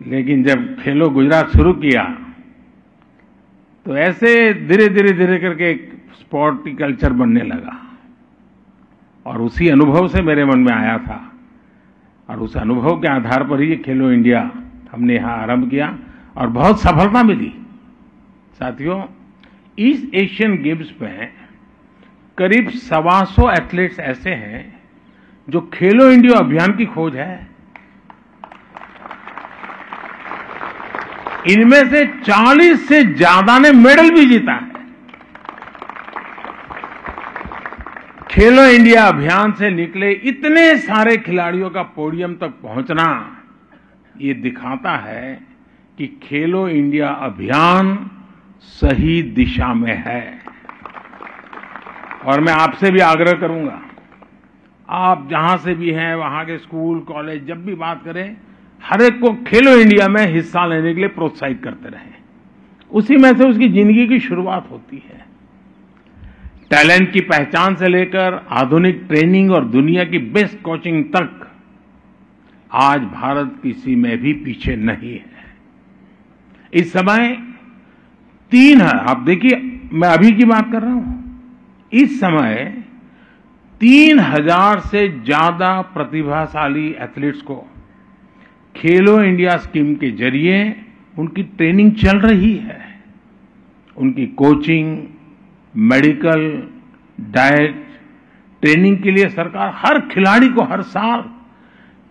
लेकिन जब खेलो गुजरात शुरू किया तो ऐसे धीरे करके एक स्पोर्टी कल्चर बनने लगा और उसी अनुभव से मेरे मन में आया था और उस अनुभव के आधार पर ही खेलो इंडिया हमने यहां आरंभ किया और बहुत सफलता मिली। साथियों, ईस्ट एशियन गेम्स में करीब 125 एथलीट्स ऐसे हैं जो खेलो इंडिया अभियान की खोज है। इनमें से 40 से ज्यादा ने मेडल भी जीता है। खेलो इंडिया अभियान से निकले इतने सारे खिलाड़ियों का पोडियम तक पहुंचना ये दिखाता है कि खेलो इंडिया अभियान सही दिशा में है। और मैं आपसे भी आग्रह करूंगा, आप जहां से भी हैं वहां के स्कूल कॉलेज जब भी बात करें, हर एक को खेलो इंडिया में हिस्सा लेने के लिए प्रोत्साहित करते रहें। उसी में से उसकी जिंदगी की शुरुआत होती है। टैलेंट की पहचान से लेकर आधुनिक ट्रेनिंग और दुनिया की बेस्ट कोचिंग तक आज भारत किसी में भी पीछे नहीं है। इस समय आप देखिए, मैं अभी की बात कर रहा हूं, इस समय 3000 से ज्यादा प्रतिभाशाली एथलीट्स को खेलो इंडिया स्कीम के जरिए उनकी ट्रेनिंग चल रही है। उनकी कोचिंग, मेडिकल, डाइट, ट्रेनिंग के लिए सरकार हर खिलाड़ी को हर साल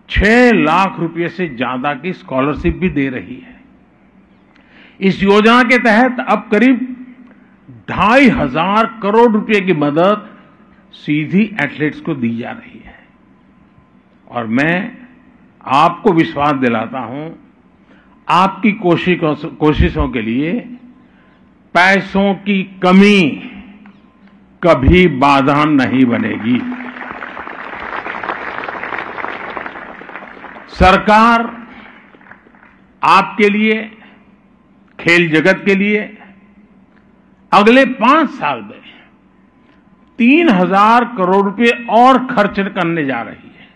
6 लाख रुपए से ज्यादा की स्कॉलरशिप भी दे रही है। इस योजना के तहत अब करीब 2,500 करोड़ रुपए की मदद सीधी एथलीट्स को दी जा रही है। और मैं आपको विश्वास दिलाता हूं, आपकी कोशिशों के लिए पैसों की कमी कभी बाधा नहीं बनेगी। सरकार आपके लिए, खेल जगत के लिए अगले 5 साल में 3,000 करोड़ रुपए और खर्च करने जा रही है।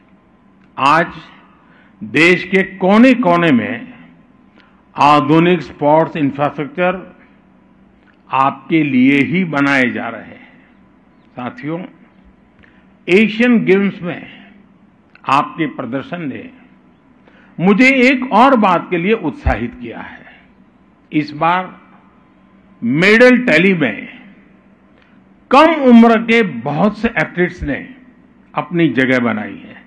आज देश के कोने कोने में आधुनिक स्पोर्ट्स इंफ्रास्ट्रक्चर आपके लिए ही बनाए जा रहे हैं। साथियों, एशियन गेम्स में आपके प्रदर्शन ने मुझे एक और बात के लिए उत्साहित किया है। इस बार मेडल टैली में कम उम्र के बहुत से एथलीट्स ने अपनी जगह बनाई है।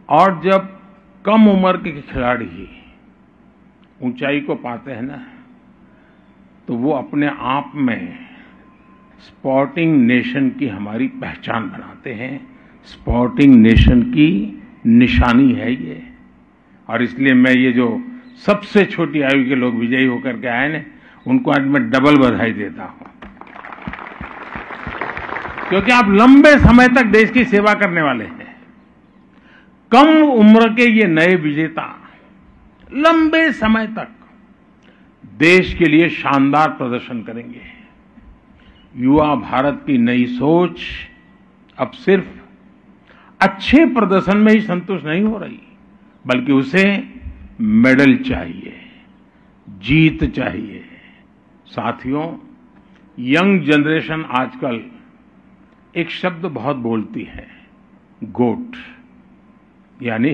और जब कम उम्र के खिलाड़ी ऊंचाई को पाते हैं ना, तो वो अपने आप में स्पोर्टिंग नेशन की हमारी पहचान बनाते हैं। स्पोर्टिंग नेशन की निशानी है ये। और इसलिए मैं ये जो सबसे छोटी आयु के लोग विजयी होकर के आए ना, उनको आज मैं डबल बधाई देता हूं, क्योंकि आप लंबे समय तक देश की सेवा करने वाले हैं। कम उम्र के ये नए विजेता लंबे समय तक देश के लिए शानदार प्रदर्शन करेंगे। युवा भारत की नई सोच अब सिर्फ अच्छे प्रदर्शन में ही संतुष्ट नहीं हो रही, बल्कि उसे मेडल चाहिए, जीत चाहिए। साथियों, यंग जनरेशन आजकल एक शब्द बहुत बोलती है, गोट, यानी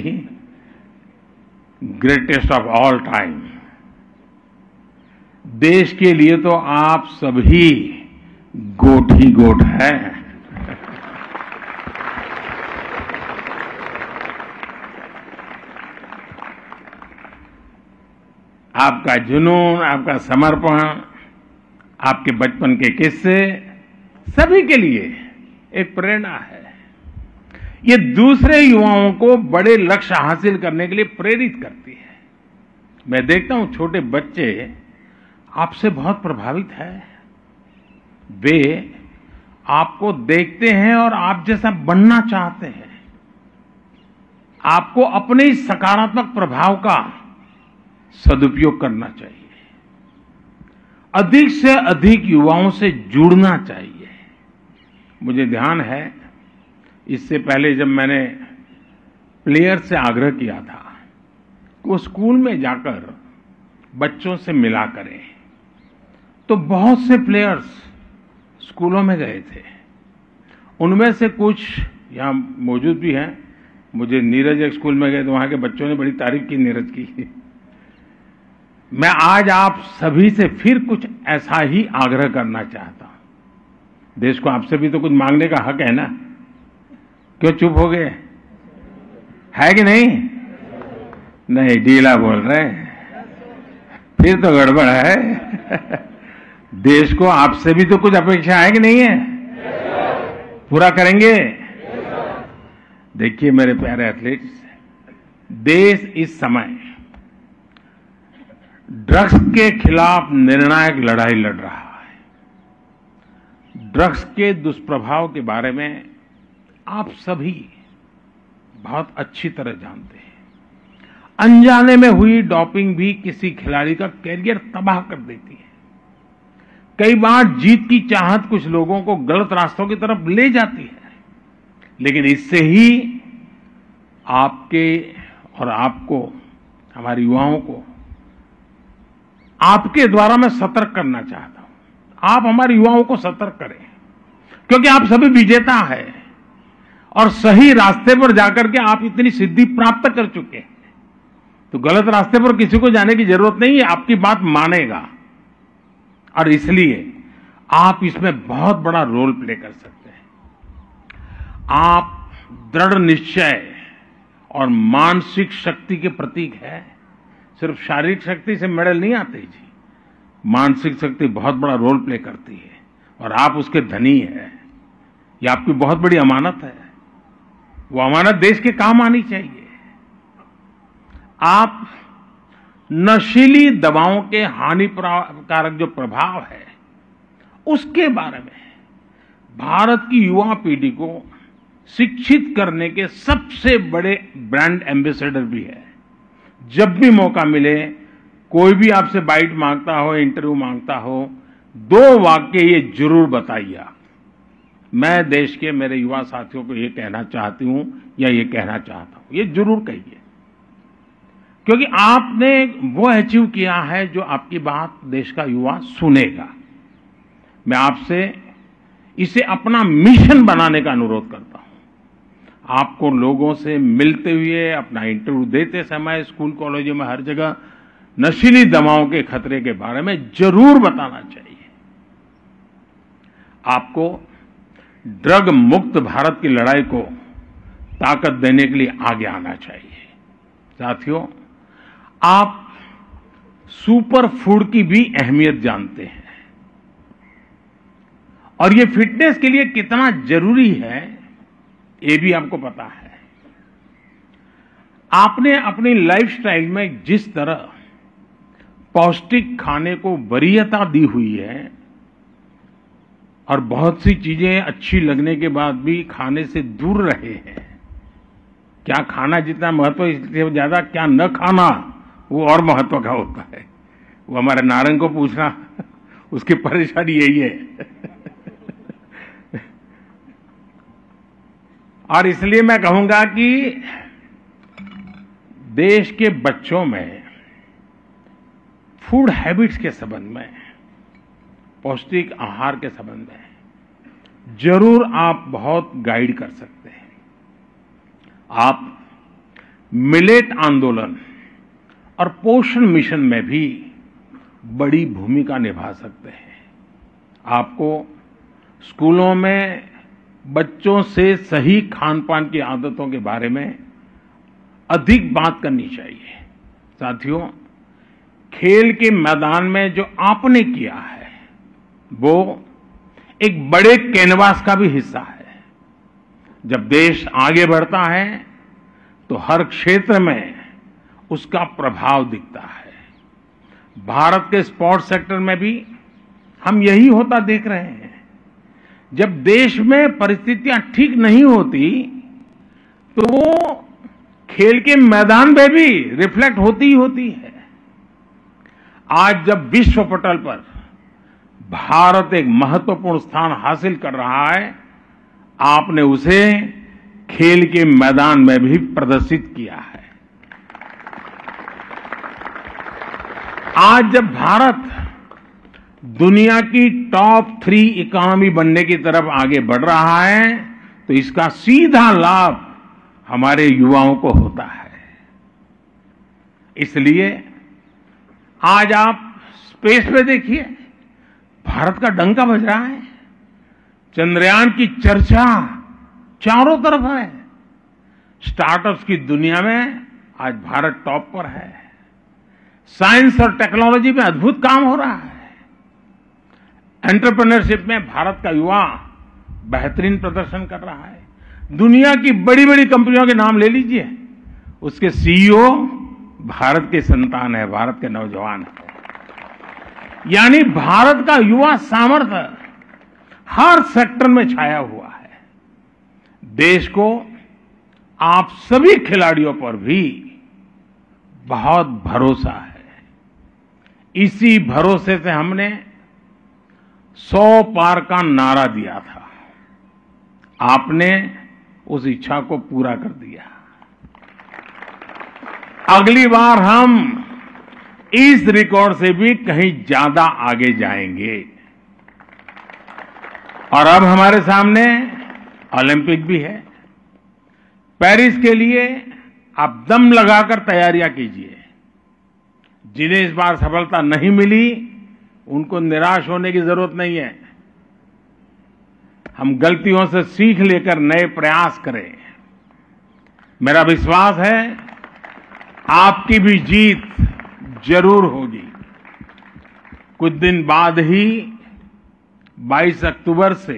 ग्रेटेस्ट ऑफ ऑल टाइम। देश के लिए तो आप सभी गोट ही गोट हैं। आपका जुनून, आपका समर्पण, आपके बचपन के किस्से सभी के लिए एक प्रेरणा है। ये दूसरे युवाओं को बड़े लक्ष्य हासिल करने के लिए प्रेरित करती है। मैं देखता हूं छोटे बच्चे आपसे बहुत प्रभावित हैं। वे आपको देखते हैं और आप जैसा बनना चाहते हैं। आपको अपने इस सकारात्मक प्रभाव का सदुपयोग करना चाहिए। अधिक से अधिक युवाओं से जुड़ना चाहिए। मुझे ध्यान है इससे पहले जब मैंने प्लेयर से आग्रह किया था कि वो स्कूल में जाकर बच्चों से मिला करें, तो बहुत से प्लेयर्स स्कूलों में गए थे। उनमें से कुछ यहाँ मौजूद भी हैं। मुझे नीरज एक स्कूल में गए तो वहां के बच्चों ने बड़ी तारीफ की नीरज की। मैं आज आप सभी से फिर कुछ ऐसा ही आग्रह करना चाहता हूं। देश को आपसे भी तो कुछ मांगने का हक है ना, क्यों चुप हो गए? है कि नहीं? नहीं, ढीला बोल रहे हैं, फिर तो गड़बड़ है। देश को आपसे भी तो कुछ अपेक्षा है कि नहीं है? पूरा करेंगे? देखिए मेरे प्यारे एथलीट्स, देश इस समय ड्रग्स के खिलाफ निर्णायक लड़ाई लड़ रहा है। ड्रग्स के दुष्प्रभाव के बारे में आप सभी बहुत अच्छी तरह जानते हैं। अनजाने में हुई डोपिंग भी किसी खिलाड़ी का कैरियर तबाह कर देती है। कई बार जीत की चाहत कुछ लोगों को गलत रास्तों की तरफ ले जाती है, लेकिन इससे ही आपके और आपको, हमारे युवाओं को आपके द्वारा मैं सतर्क करना चाहता हूं। आप हमारे युवाओं को सतर्क करें, क्योंकि आप सभी विजेता हैं और सही रास्ते पर जाकर के आप इतनी सिद्धि प्राप्त कर चुके हैं। तो गलत रास्ते पर किसी को जाने की जरूरत नहीं है, आपकी बात मानेगा। और इसलिए आप इसमें बहुत बड़ा रोल प्ले कर सकते हैं। आप दृढ़ निश्चय और मानसिक शक्ति के प्रतीक है। सिर्फ शारीरिक शक्ति से मेडल नहीं आते जी, मानसिक शक्ति बहुत बड़ा रोल प्ले करती है और आप उसके धनी हैं। ये आपकी बहुत बड़ी अमानत है, वो अमानत देश के काम आनी चाहिए। आप नशीली दवाओं के हानिकारक जो प्रभाव है उसके बारे में भारत की युवा पीढ़ी को शिक्षित करने के सबसे बड़े ब्रांड एम्बेसडर भी है। जब भी मौका मिले, कोई भी आपसे बाइट मांगता हो, इंटरव्यू मांगता हो, 2 वाक्य ये जरूर बताइए। मैं देश के मेरे युवा साथियों को ये कहना चाहती हूं या ये कहना चाहता हूं, ये जरूर कहिए, क्योंकि आपने वो अचीव किया है जो आपकी बात देश का युवा सुनेगा। मैं आपसे इसे अपना मिशन बनाने का अनुरोध करता हूं। आपको लोगों से मिलते हुए, अपना इंटरव्यू देते समय, स्कूल कॉलेजों में हर जगह नशीली दवाओं के खतरे के बारे में जरूर बताना चाहिए। आपको ड्रग मुक्त भारत की लड़ाई को ताकत देने के लिए आगे आना चाहिए। साथियों, आप सुपर फूड की भी अहमियत जानते हैं और ये फिटनेस के लिए कितना जरूरी है ये भी आपको पता है। आपने अपनी लाइफस्टाइल में जिस तरह पौष्टिक खाने को वरीयता दी हुई है और बहुत सी चीजें अच्छी लगने के बाद भी खाने से दूर रहे हैं, क्या खाना जितना महत्व, इससे ज्यादा क्या न खाना वो और महत्व का होता है। वो हमारे नारंग को पूछना, उसकी परेशानी यही है। और इसलिए मैं कहूंगा कि देश के बच्चों में फूड हैबिट्स के संबंध में, पौष्टिक आहार के संबंध में जरूर आप बहुत गाइड कर सकते हैं। आप मिलेट आंदोलन और पोषण मिशन में भी बड़ी भूमिका निभा सकते हैं। आपको स्कूलों में बच्चों से सही खान पान की आदतों के बारे में अधिक बात करनी चाहिए। साथियों, खेल के मैदान में जो आपने किया है वो एक बड़े कैनवास का भी हिस्सा है। जब देश आगे बढ़ता है तो हर क्षेत्र में उसका प्रभाव दिखता है। भारत के स्पोर्ट्स सेक्टर में भी हम यही होता देख रहे हैं। जब देश में परिस्थितियां ठीक नहीं होती तो वो खेल के मैदान में भी रिफ्लेक्ट होती ही होती है। आज जब विश्व पटल पर भारत एक महत्वपूर्ण स्थान हासिल कर रहा है, आपने उसे खेल के मैदान में भी प्रदर्शित किया है। आज जब भारत दुनिया की टॉप 3 इकोनॉमी बनने की तरफ आगे बढ़ रहा है तो इसका सीधा लाभ हमारे युवाओं को होता है। इसलिए आज आप स्पेस पे देखिए, भारत का डंका बज रहा है। चंद्रयान की चर्चा चारों तरफ है। स्टार्टअप्स की दुनिया में आज भारत टॉप पर है। साइंस और टेक्नोलॉजी में अद्भुत काम हो रहा है। एंटरप्रेन्योरशिप में भारत का युवा बेहतरीन प्रदर्शन कर रहा है। दुनिया की बड़ी बड़ी कंपनियों के नाम ले लीजिए, उसके सीईओ भारत के संतान है, भारत के नौजवान है। यानी भारत का युवा सामर्थ्य हर सेक्टर में छाया हुआ है। देश को आप सभी खिलाड़ियों पर भी बहुत भरोसा है। इसी भरोसे से हमने 100 पार का नारा दिया था। आपने उस इच्छा को पूरा कर दिया। अगली बार हम इस रिकॉर्ड से भी कहीं ज्यादा आगे जाएंगे। और अब हमारे सामने ओलंपिक भी है। पेरिस के लिए आप दम लगाकर तैयारियां कीजिए। जिन्हें इस बार सफलता नहीं मिली उनको निराश होने की जरूरत नहीं है। हम गलतियों से सीख लेकर नए प्रयास करें। मेरा विश्वास है आपकी भी जीत जरूर होगी। कुछ दिन बाद ही 22 अक्टूबर से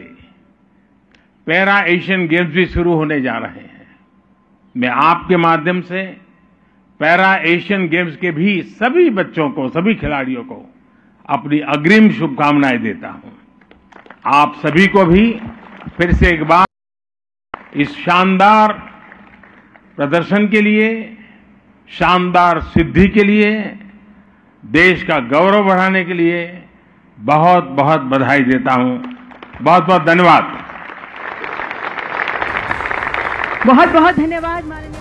पैरा एशियन गेम्स भी शुरू होने जा रहे हैं। मैं आपके माध्यम से पैरा एशियन गेम्स के भी सभी बच्चों को, सभी खिलाड़ियों को अपनी अग्रिम शुभकामनाएं देता हूं। आप सभी को भी फिर से एक बार इस शानदार प्रदर्शन के लिए, शानदार सिद्धि के लिए, देश का गौरव बढ़ाने के लिए बहुत बहुत बधाई देता हूं। बहुत बहुत धन्यवाद। बहुत बहुत धन्यवाद माननीय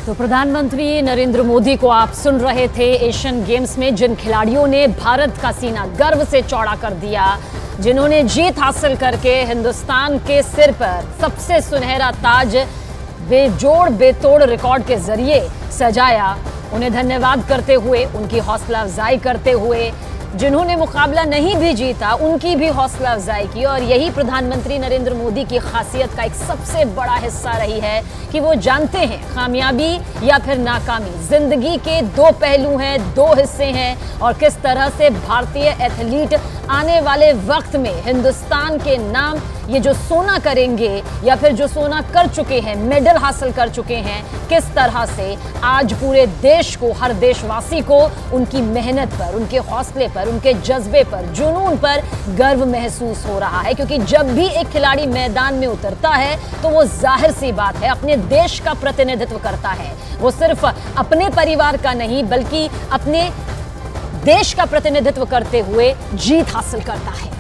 तो प्रधानमंत्री नरेंद्र मोदी को आप सुन रहे थे। एशियन गेम्स में जिन खिलाड़ियों ने भारत का सीना गर्व से चौड़ा कर दिया, जिन्होंने जीत हासिल करके हिंदुस्तान के सिर पर सबसे सुनहरा ताज बेजोड़ बेतोड़ रिकॉर्ड के जरिए सजाया, उन्हें धन्यवाद करते हुए, उनकी हौसला अफजाई करते हुए, जिन्होंने मुकाबला नहीं भी जीता उनकी भी हौसला अफजाई की। और यही प्रधानमंत्री नरेंद्र मोदी की खासियत का एक सबसे बड़ा हिस्सा रही है कि वो जानते हैं कामयाबी या फिर नाकामी जिंदगी के 2 पहलू हैं, 2 हिस्से हैं, और किस तरह से भारतीय एथलीट आने वाले वक्त में हिंदुस्तान के नाम ये जो सोना करेंगे या फिर जो सोना कर चुके हैं, मेडल हासिल कर चुके हैं, किस तरह से आज पूरे देश को, हर देशवासी को उनकी मेहनत पर, उनके हौसले पर, उनके जज्बे पर, जुनून पर गर्व महसूस हो रहा है। क्योंकि जब भी एक खिलाड़ी मैदान में उतरता है तो वो जाहिर सी बात है अपने देश का प्रतिनिधित्व करता है। वो सिर्फ अपने परिवार का नहीं बल्कि अपने देश का प्रतिनिधित्व करते हुए जीत हासिल करता है।